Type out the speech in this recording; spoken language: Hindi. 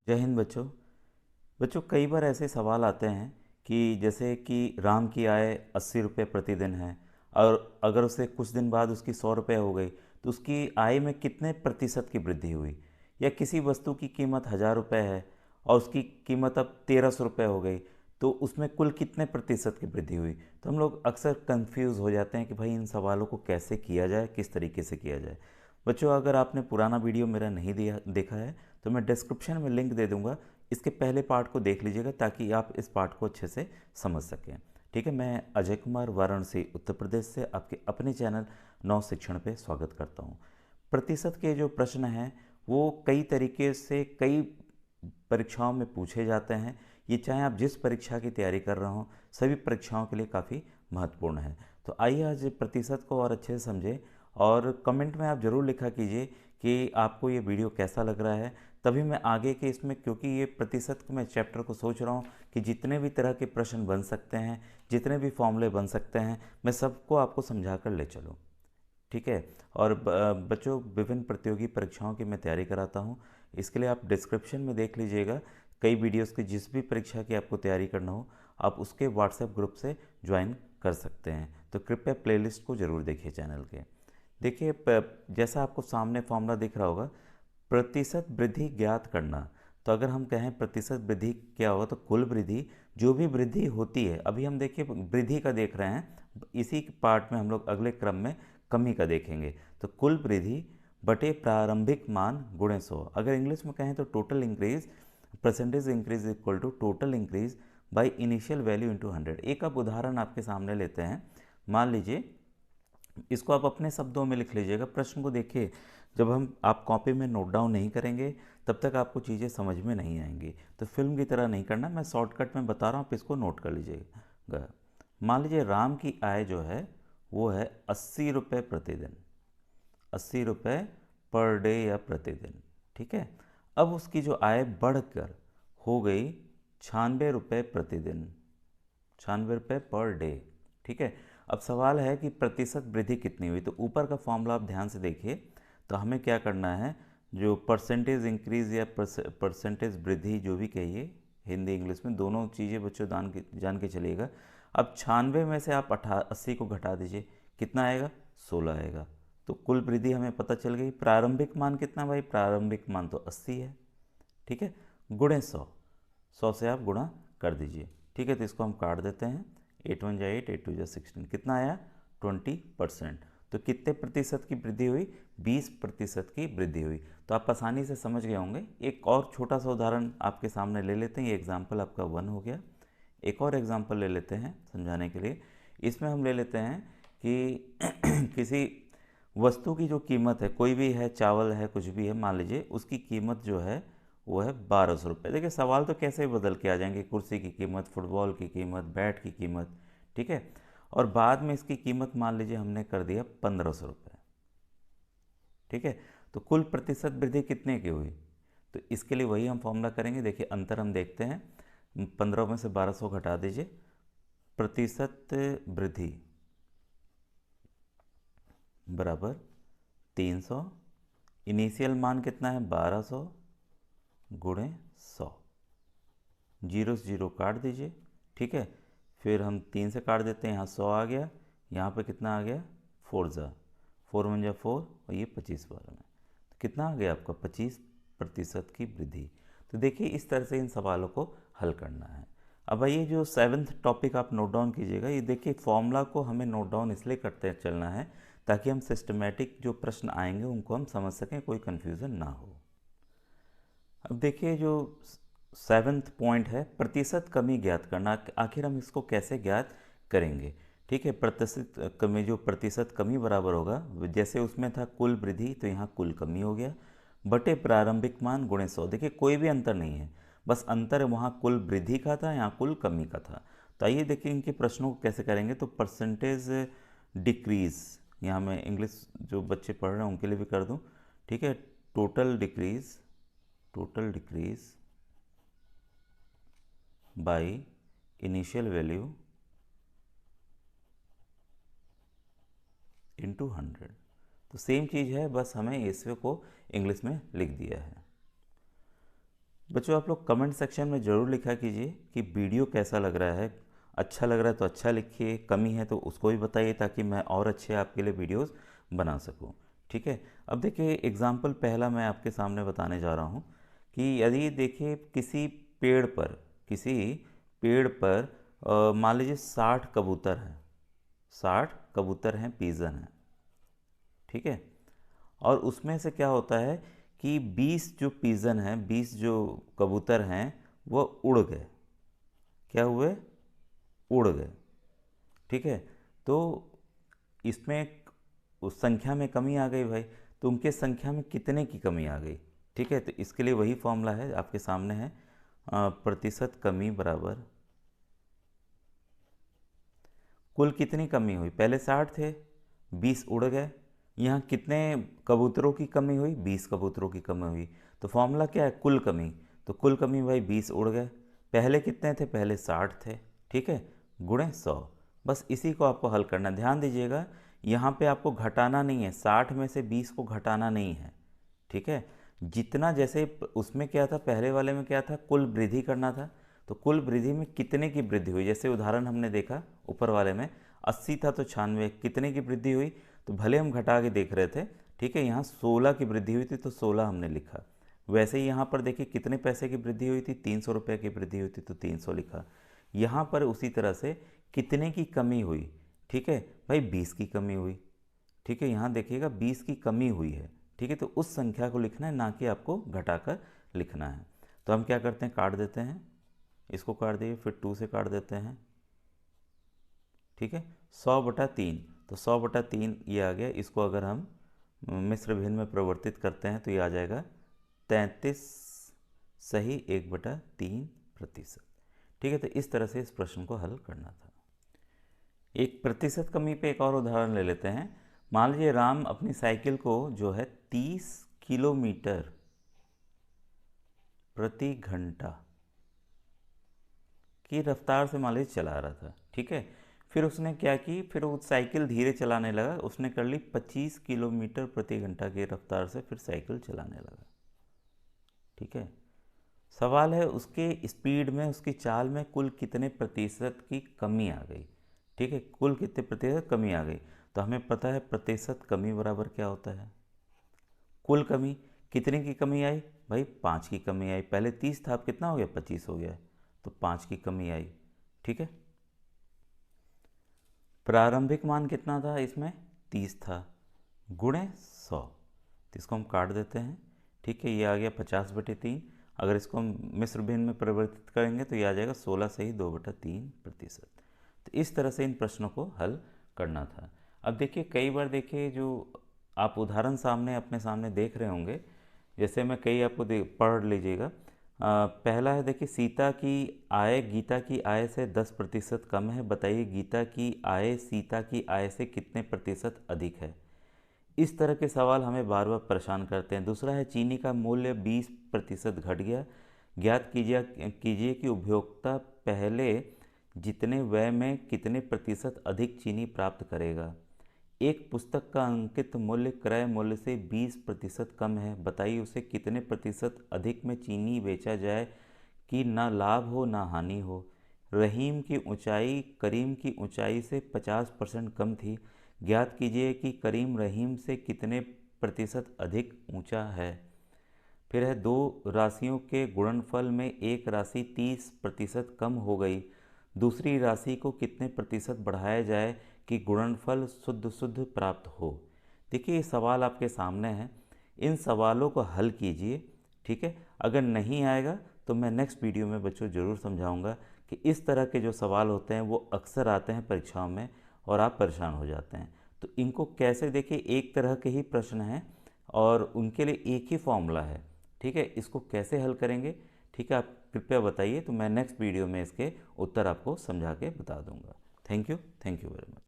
जय हिंद बच्चों। बच्चों, कई बार ऐसे सवाल आते हैं कि जैसे कि राम की आय 80 रुपये प्रतिदिन है और अगर उसे कुछ दिन बाद उसकी 100 रुपये हो गई तो उसकी आय में कितने प्रतिशत की वृद्धि हुई। या किसी वस्तु की कीमत 1000 रुपये है और उसकी कीमत अब 1300 रुपये हो गई तो उसमें कुल कितने प्रतिशत की वृद्धि हुई। तो हम लोग अक्सर कंफ्यूज हो जाते हैं कि भाई इन सवालों को कैसे किया जाए, किस तरीके से किया जाए। बच्चों, अगर आपने पुराना वीडियो मेरा नहीं दिया देखा है तो मैं डिस्क्रिप्शन में लिंक दे दूंगा। इसके पहले पार्ट को देख लीजिएगा ताकि आप इस पार्ट को अच्छे से समझ सकें। ठीक है, मैं अजय कुमार वाराणसी उत्तर प्रदेश से आपके अपने चैनल नव शिक्षण पे स्वागत करता हूँ। प्रतिशत के जो प्रश्न हैं वो कई तरीके से कई परीक्षाओं में पूछे जाते हैं। ये चाहे आप जिस परीक्षा की तैयारी कर रहे हो, सभी परीक्षाओं के लिए काफ़ी महत्वपूर्ण है। तो आइए आज प्रतिशत को और अच्छे से समझें और कमेंट में आप ज़रूर लिखा कीजिए कि आपको ये वीडियो कैसा लग रहा है। तभी मैं आगे के इसमें, क्योंकि ये प्रतिशत के मैं चैप्टर को सोच रहा हूँ कि जितने भी तरह के प्रश्न बन सकते हैं, जितने भी फॉर्मूले बन सकते हैं, मैं सबको आपको समझा कर ले चलूँ। ठीक है। और बच्चों, विभिन्न प्रतियोगी परीक्षाओं की मैं तैयारी कराता हूँ। इसके लिए आप डिस्क्रिप्शन में देख लीजिएगा कई वीडियोस की, जिस भी परीक्षा की आपको तैयारी करना हो आप उसके व्हाट्सएप ग्रुप से ज्वाइन कर सकते हैं। तो कृपया प्लेलिस्ट को ज़रूर देखिए चैनल के। देखिए, जैसा आपको सामने फॉर्मूला दिख रहा होगा, प्रतिशत वृद्धि ज्ञात करना। तो अगर हम कहें प्रतिशत वृद्धि क्या होगा तो कुल वृद्धि, जो भी वृद्धि होती है। अभी हम देखिए वृद्धि का देख रहे हैं, इसी पार्ट में हम लोग अगले क्रम में कमी का देखेंगे। तो कुल वृद्धि बटे प्रारंभिक मान गुणे 100। अगर इंग्लिश में कहें तो total increase, percentage increase equal to total increase by initial value into 100। एक अब उदाहरण आपके सामने लेते हैं। मान लीजिए, इसको आप अपने शब्दों में लिख लीजिएगा। प्रश्न को देखिए, जब हम आप कॉपी में नोट डाउन नहीं करेंगे तब तक आपको चीज़ें समझ में नहीं आएंगी। तो फिल्म की तरह नहीं करना, मैं शॉर्टकट में बता रहा हूँ, आप इसको नोट कर लीजिएगा। मान लीजिए राम की आय जो है वो है 80 रुपये प्रतिदिन, 80 रुपये पर डे या प्रतिदिन। ठीक है। अब उसकी जो आय बढ़कर हो गई 96 रुपये प्रतिदिन, 96 रुपये पर डे। ठीक है। अब सवाल है कि प्रतिशत वृद्धि कितनी हुई। तो ऊपर का फॉर्मूला आप ध्यान से देखिए। तो हमें क्या करना है, जो परसेंटेज इंक्रीज या परसेंटेज वृद्धि जो भी कहिए, हिंदी इंग्लिश में दोनों चीज़ें बच्चों जान के चलिएगा। अब 96 में से आप 80 को घटा दीजिए, कितना आएगा, 16 आएगा। तो कुल वृद्धि हमें पता चल गई। प्रारंभिक मान कितना भाई, प्रारंभिक मान तो 80 है। ठीक है, गुणे 100, 100 से आप गुणा कर दीजिए। ठीक है, तो इसको हम काट देते हैं। 8 1 जा 8, 8 2 जा 16, कितना आया, 20%। तो कितने प्रतिशत की वृद्धि हुई, 20% की वृद्धि हुई। तो आप आसानी से समझ गए होंगे। एक और छोटा सा उदाहरण आपके सामने ले लेते हैं। ये एग्जाम्पल आपका 1 हो गया। एक और एग्जाम्पल ले लेते हैं समझाने के लिए। इसमें हम ले लेते हैं कि किसी वस्तु की जो कीमत है, कोई भी है, चावल है, कुछ भी है, मान लीजिए उसकी कीमत जो है वो है 1200 रुपये। देखिए सवाल तो कैसे भी बदल के आ जाएंगे, कुर्सी की कीमत, फुटबॉल की कीमत, बैट की कीमत। ठीक है। और बाद में इसकी कीमत मान लीजिए हमने कर दिया 1500 रुपये। ठीक है। तो कुल प्रतिशत वृद्धि कितने की हुई। तो इसके लिए वही हम फॉर्मूला करेंगे। देखिए अंतर हम देखते हैं। 15 में से 1200 घटा दीजिए, प्रतिशत वृद्धि बराबर 300। इनिशियल मान कितना है, 1200 गुणे 100। जीरो से जीरो काट दीजिए। ठीक है। फिर हम 3 से काट देते हैं, यहाँ 100 आ गया, यहाँ पे कितना आ गया, 4 जा 4 1 जा 4 और ये 25 बार में। तो कितना आ गया आपका, 25% की वृद्धि। तो देखिए इस तरह से इन सवालों को हल करना है। अब ये जो 7th टॉपिक आप नोट डाउन कीजिएगा। ये देखिए फॉर्मूला को हमें नोट डाउन इसलिए करते चलना है ताकि हम सिस्टमेटिक जो प्रश्न आएंगे उनको हम समझ सकें, कोई कन्फ्यूज़न ना हो। अब देखिए जो 7th पॉइंट है, प्रतिशत कमी ज्ञात करना। आखिर हम इसको कैसे ज्ञात करेंगे। ठीक है, प्रतिशत कमी, जो प्रतिशत कमी बराबर होगा, जैसे उसमें था कुल वृद्धि तो यहाँ कुल कमी हो गया, बटे प्रारंभिक मान गुणे 100। देखिए कोई भी अंतर नहीं है, बस अंतर वहाँ कुल वृद्धि का था, यहाँ कुल कमी का था। तो आइए देखिए इनके प्रश्नों को कैसे करेंगे। तो परसेंटेज डिक्रीज, यहाँ मैं इंग्लिश जो बच्चे पढ़ रहे हैं उनके लिए भी कर दूँ। ठीक है, total decrease, total decrease by initial value into 100। तो सेम चीज़ है, बस हमें इसको इंग्लिश में लिख दिया है। बच्चों आप लोग कमेंट सेक्शन में ज़रूर लिखा कीजिए कि वीडियो कैसा लग रहा है। अच्छा लग रहा है तो अच्छा लिखिए, कमी है तो उसको भी बताइए ताकि मैं और अच्छे आपके लिए वीडियोस बना सकूं। ठीक है। अब देखिए एग्जाम्पल पहला मैं आपके सामने बताने जा रहा हूं कि यदि देखिए किसी पेड़ पर मान लीजिए 60 कबूतर हैं, 60 कबूतर हैं, पीजन हैं। ठीक है। और उसमें से क्या होता है कि 20 जो पीजन हैं, 20 जो कबूतर हैं वो उड़ गए। क्या हुए? उड़ गए। ठीक है। तो इसमें उस संख्या में कमी आ गई भाई, तो उनके संख्या में कितने की कमी आ गई? ठीक है। तो इसके लिए वही फॉर्मूला है आपके सामने है, प्रतिशत कमी बराबर कुल कितनी कमी हुई। पहले 60 थे, 20 उड़ गए। यहाँ कितने कबूतरों की कमी हुई? 20 कबूतरों की कमी हुई। तो फॉर्मूला क्या है? कुल कमी। तो कुल कमी भाई 20 उड़ गए। पहले कितने थे? पहले 60 थे। ठीक है, गुणे 100। बस इसी को आपको हल करना। ध्यान दीजिएगा यहाँ पे आपको घटाना नहीं है, 60 में से 20 को घटाना नहीं है। ठीक है। जितना जैसे उसमें क्या था, पहले वाले में क्या था, कुल वृद्धि करना था। तो कुल वृद्धि में कितने की वृद्धि हुई? जैसे उदाहरण हमने देखा ऊपर वाले में 80 था तो 96, कितने की वृद्धि हुई? तो भले हम घटा के देख रहे थे। ठीक है, यहाँ 16 की वृद्धि हुई थी तो 16 हमने लिखा। वैसे ही यहाँ पर देखिए कितने पैसे की वृद्धि हुई थी? 300 रुपये की वृद्धि हुई थी तो 300 लिखा। यहाँ पर उसी तरह से कितने की कमी हुई? ठीक है भाई, 20 की कमी हुई। ठीक है, यहाँ देखिएगा 20 की कमी हुई है। ठीक है, तो उस संख्या को लिखना है, ना कि आपको घटाकर लिखना है। तो हम क्या करते हैं, काट देते हैं। इसको काट दिए, फिर 2 से काट देते हैं। ठीक है, 100/3। तो 100/3 ये आ गया। इसको अगर हम मिश्र भिन्न में परिवर्तित करते हैं तो ये आ जाएगा 33 सही 1/3%। ठीक है, तो इस तरह से इस प्रश्न को हल करना था। एक प्रतिशत कमी पे एक और उदाहरण ले लेते हैं। मान लीजिए राम अपनी साइकिल को जो है 30 किलोमीटर प्रति घंटा की रफ्तार से मान लीजिए चला रहा था। ठीक है, फिर उसने क्या की, फिर वो साइकिल धीरे चलाने लगा। उसने कर ली 25 किलोमीटर प्रति घंटा की रफ्तार से फिर साइकिल चलाने लगा। ठीक है, सवाल है उसके स्पीड में, उसकी चाल में कुल कितने प्रतिशत की कमी आ गई। ठीक है, कुल कितने प्रतिशत कमी आ गई। तो हमें पता है प्रतिशत कमी बराबर क्या होता है, कुल कमी। कितने की कमी आई भाई? 5 की कमी आई। पहले 30 था, अब कितना हो गया? 25 हो गया। तो 5 की कमी आई। ठीक है, प्रारंभिक मान कितना था इसमें? 30 था, गुणे 100। तो इसको हम काट देते हैं। ठीक है, ये आ गया 50/3। अगर इसको हम मिश्र भिन्न में परिवर्तित करेंगे तो ये आ जाएगा 16 सही 2/3%। तो इस तरह से इन प्रश्नों को हल करना था। अब देखिए कई बार देखिए जो आप उदाहरण सामने अपने सामने देख रहे होंगे, जैसे मैं कई आपको पढ़ लीजिएगा। पहला है देखिए, सीता की आय गीता की आय से 10% कम है, बताइए गीता की आय सीता की आय से कितने प्रतिशत अधिक है। इस तरह के सवाल हमें बार बार परेशान करते हैं। दूसरा है, चीनी का मूल्य 20% घट गया, ज्ञात कीजिए कीजिए कि उपभोक्ता पहले जितने व्यय में कितने प्रतिशत अधिक चीनी प्राप्त करेगा। एक पुस्तक का अंकित मूल्य क्रय मूल्य से 20% कम है, बताइए उसे कितने प्रतिशत अधिक में चीनी बेचा जाए कि ना लाभ हो ना हानि हो। रहीम की ऊंचाई करीम की ऊंचाई से 50% कम थी, ज्ञात कीजिए कि करीम रहीम से कितने प्रतिशत अधिक ऊंचा है। फिर है, दो राशियों के गुणनफल में एक राशि 30% कम हो गई, दूसरी राशि को कितने प्रतिशत बढ़ाया जाए कि गुणनफल शुद्ध शुद्ध प्राप्त हो। देखिए ये सवाल आपके सामने है, इन सवालों को हल कीजिए। ठीक है, अगर नहीं आएगा तो मैं नेक्स्ट वीडियो में बच्चों ज़रूर समझाऊंगा कि इस तरह के जो सवाल होते हैं वो अक्सर आते हैं परीक्षाओं में और आप परेशान हो जाते हैं। तो इनको कैसे, देखिए एक तरह के ही प्रश्न हैं और उनके लिए एक ही फॉर्मूला है। ठीक है, इसको कैसे हल करेंगे, ठीक है, आप कृपया बताइए, तो मैं नेक्स्ट वीडियो में इसके उत्तर आपको समझा के बता दूंगा। Thank you very much.